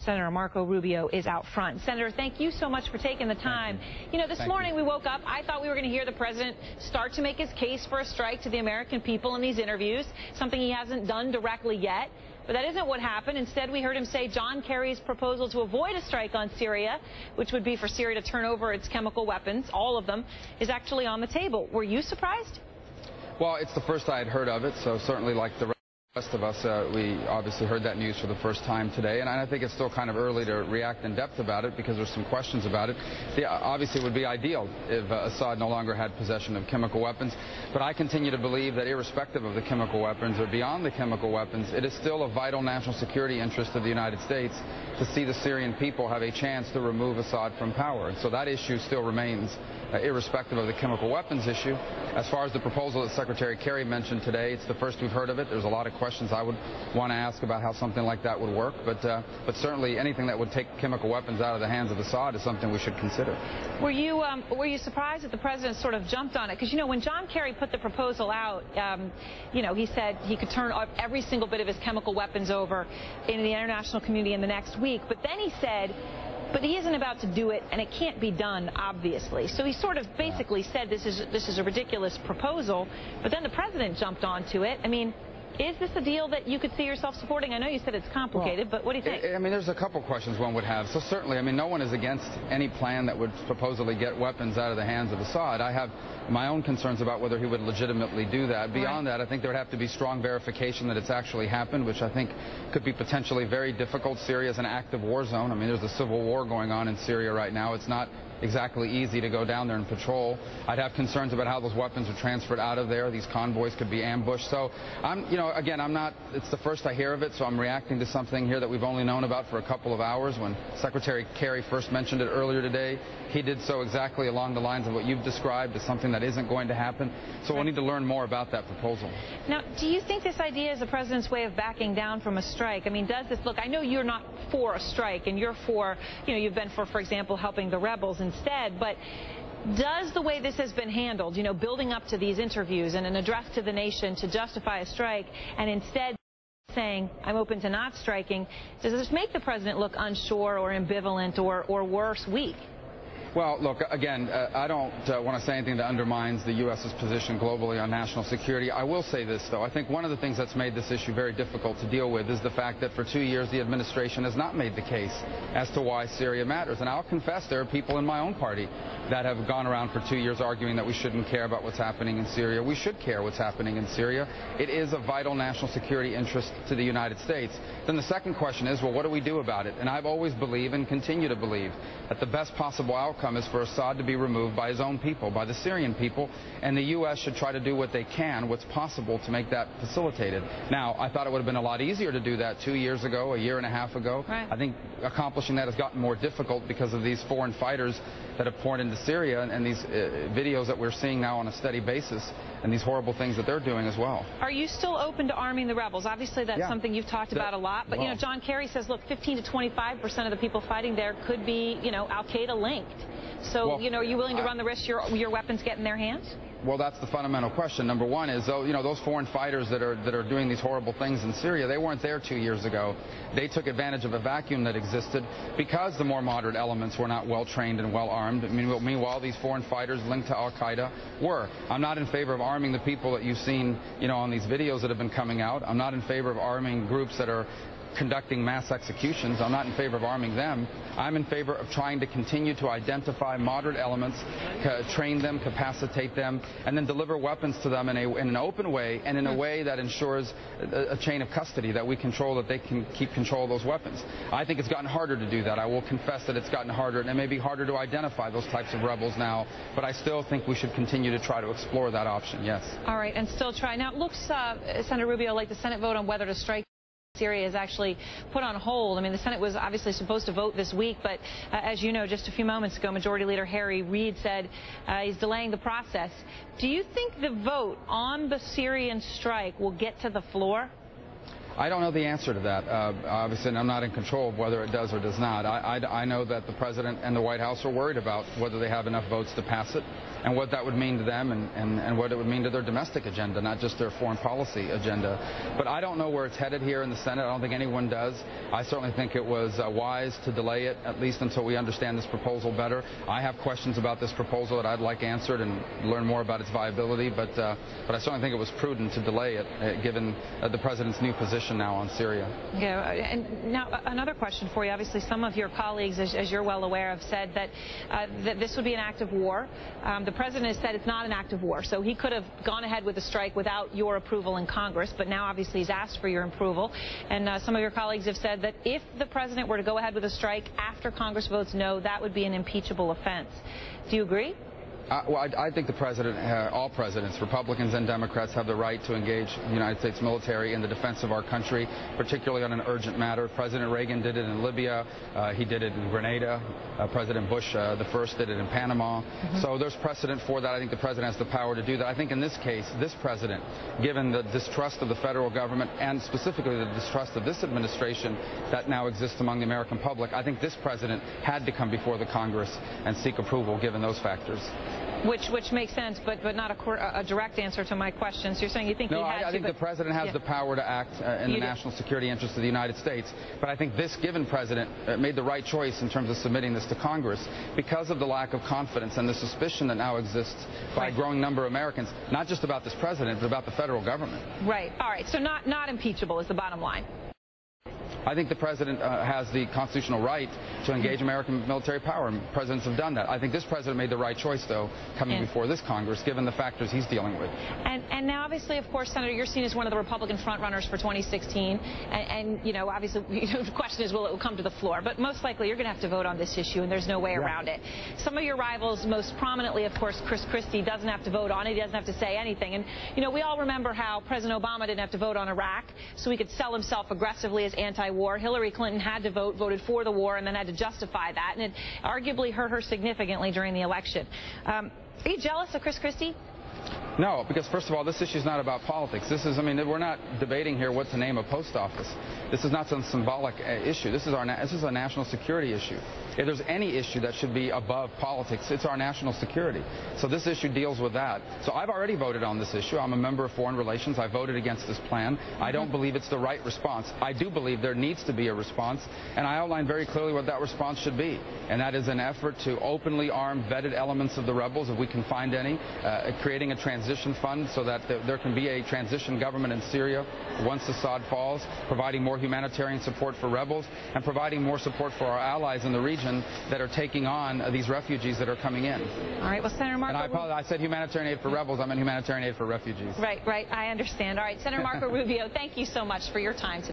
Senator Marco Rubio is out front. Senator, thank you so much for taking the time. You know, this morning we woke up, I thought we were going to hear the president start to make his case for a strike to the American people in these interviews, something he hasn't done directly yet. But that isn't what happened. Instead, we heard him say John Kerry's proposal to avoid a strike on Syria, which would be for Syria to turn over its chemical weapons, all of them, is actually on the table. Were you surprised? Well, it's the first I had heard of it, so certainly like the rest of us, we obviously heard that news for the first time today, and I think it's still kind of early to react in depth about it because there's some questions about it. Obviously, it would be ideal if Assad no longer had possession of chemical weapons, but I continue to believe that irrespective of the chemical weapons or beyond the chemical weapons, it is still a vital national security interest of the United States to see the Syrian people have a chance to remove Assad from power. And so that issue still remains irrespective of the chemical weapons issue. As far as the proposal that Secretary Kerry mentioned today, it's the first we've heard of it. There's a lot of questions I would want to ask about how something like that would work, but certainly anything that would take chemical weapons out of the hands of Assad is something we should consider. Were you surprised that the president sort of jumped on it? Because, you know, when John Kerry put the proposal out, you know, he said he could turn every single bit of his chemical weapons over in the international community in the next week, but then he said, but he isn't about to do it, and it can't be done, obviously. So he sort of basically said this is a ridiculous proposal, but then the president jumped onto it. I mean, is this a deal that you could see yourself supporting? I know you said it's complicated, but what do you think? I mean, there's a couple questions one would have. So certainly, I mean, no one is against any plan that would supposedly get weapons out of the hands of Assad. I have my own concerns about whether he would legitimately do that. Beyond that, I think there would have to be strong verification that it's actually happened, which I think could be potentially very difficult. Syria is an active war zone. I mean, there's a civil war going on in Syria right now. It's not exactly easy to go down there and patrol. I'd have concerns about how those weapons are transferred out of there. These convoys could be ambushed. So again, it's the first I hear of it, so I'm reacting to something here that we've only known about for a couple of hours. When Secretary Kerry first mentioned it earlier today, he did so exactly along the lines of what you've described as something that isn't going to happen. So we'll need to learn more about that proposal. Now, do you think this idea is the president's way of backing down from a strike? I mean, does this look, I know you're not for a strike, and you're for, you know, you've been for example, helping the rebels instead, but does the way this has been handled, you know, building up to these interviews and an address to the nation to justify a strike, and instead saying, I'm open to not striking, does this make the president look unsure or ambivalent or worse, weak? Well, look, again, I don't want to say anything that undermines the U.S.'s position globally on national security. I will say this, though. I think one of the things that's made this issue very difficult to deal with is the fact that for 2 years the administration has not made the case as to why Syria matters. And I'll confess there are people in my own party that have gone around for 2 years arguing that we shouldn't care about what's happening in Syria. We should care what's happening in Syria. It is a vital national security interest to the United States. Then the second question is, well, what do we do about it? And I've always believed and continue to believe that the best possible outcome is for Assad to be removed by his own people, by the Syrian people, and the U.S. should try to do what they can, what's possible to make that facilitated. Now, I thought it would have been a lot easier to do that 2 years ago, a year and a half ago. Right. I think accomplishing that has gotten more difficult because of these foreign fighters that have poured into Syria and these videos that we're seeing now on a steady basis and these horrible things that they're doing as well. Are you still open to arming the rebels? Obviously, that's something you've talked about a lot. But, you know, John Kerry says, look, 15 to 25% of the people fighting there could be, you know, al-Qaeda linked. So, you know, are you willing to run the risk your weapons get in their hands? Well, that's the fundamental question. Number one is, you know, those foreign fighters that are doing these horrible things in Syria, they weren't there 2 years ago. They took advantage of a vacuum that existed because the more moderate elements were not well trained and well armed. I mean, meanwhile, these foreign fighters linked to al-Qaeda were. I'm not in favor of arming the people that you've seen, you know, on these videos that have been coming out. I'm not in favor of arming groups that are conducting mass executions. I'm not in favor of arming them. I'm in favor of trying to continue to identify moderate elements, train them, capacitate them, and then deliver weapons to them in an open way and in a way that ensures a chain of custody that we control, that they can keep control of those weapons. I think it's gotten harder to do that. I will confess that it's gotten harder, and it may be harder to identify those types of rebels now, but I still think we should continue to try to explore that option, yes. All right, and still try. Now, it looks, Senator Rubio, like the Senate vote on whether to strike Syria is actually put on hold. I mean, the Senate was obviously supposed to vote this week, but as you know, just a few moments ago, Majority Leader Harry Reid said he's delaying the process. Do you think the vote on the Syrian strike will get to the floor? I don't know the answer to that. Obviously, and I'm not in control of whether it does or does not. I know that the President and the White House are worried about whether they have enough votes to pass it and what that would mean to them and what it would mean to their domestic agenda, not just their foreign policy agenda. But I don't know where it's headed here in the Senate. I don't think anyone does. I certainly think it was wise to delay it, at least until we understand this proposal better. I have questions about this proposal that I'd like answered and learn more about its viability, but I certainly think it was prudent to delay it, given the President's new position now on Syria. Yeah, and now another question for you. Obviously, some of your colleagues, as you're well aware, have said that this would be an act of war. The President has said it's not an act of war, so he could have gone ahead with the strike without your approval in Congress, but now obviously he's asked for your approval. And some of your colleagues have said that if the President were to go ahead with a strike after Congress votes no, that would be an impeachable offense. Do you agree? Well, I think the President, all presidents, Republicans and Democrats, have the right to engage the United States military in the defense of our country, particularly on an urgent matter. President Reagan did it in Libya. He did it in Grenada. President Bush, the first, did it in Panama. So there's precedent for that. I think the President has the power to do that. I think in this case, this President, given the distrust of the federal government and specifically the distrust of this administration that now exists among the American public, I think this President had to come before the Congress and seek approval given those factors. Which makes sense, but not a direct answer to my question. So you're saying you think he had to? I think the President has the power to act in the national security interest of the United States. But I think this given President made the right choice in terms of submitting this to Congress because of the lack of confidence and the suspicion that now exists by a growing number of Americans, not just about this President, but about the federal government. Right. All right. So not impeachable is the bottom line. I think the President has the constitutional right to engage American military power, and presidents have done that. I think this President made the right choice, though, coming before this Congress, given the factors he's dealing with. And now, obviously, of course, Senator, you're seen as one of the Republican frontrunners for 2016, and you know, obviously, the question is, will it come to the floor? But most likely, you're going to have to vote on this issue, and there's no way around it. Some of your rivals, most prominently, of course, Chris Christie, doesn't have to vote on it. He doesn't have to say anything. And, you know, we all remember how President Obama didn't have to vote on Iraq, so he could sell himself aggressively as anti-war. Hillary Clinton had to voted for the war, and then had to justify that, and it arguably hurt her significantly during the election. Are you jealous of Chris Christie? No, because first of all, this issue is not about politics. This is, I mean, we're not debating here what to name a post office. This is not some symbolic issue. This is a national security issue. If there's any issue that should be above politics, it's our national security. So this issue deals with that. So I've already voted on this issue. I'm a member of Foreign Relations. I voted against this plan. I don't believe it's the right response. I do believe there needs to be a response, and I outlined very clearly what that response should be, and that is an effort to openly arm vetted elements of the rebels, if we can find any, creating a transition fund so that there can be a transition government in Syria once Assad falls, providing more humanitarian support for rebels, and providing more support for our allies in the region that are taking on these refugees that are coming in. All right. Well, Senator Marco... And I apologize. I said humanitarian aid for rebels. I meant humanitarian aid for refugees. Right. I understand. All right. Senator Marco Rubio, thank you so much for your time today.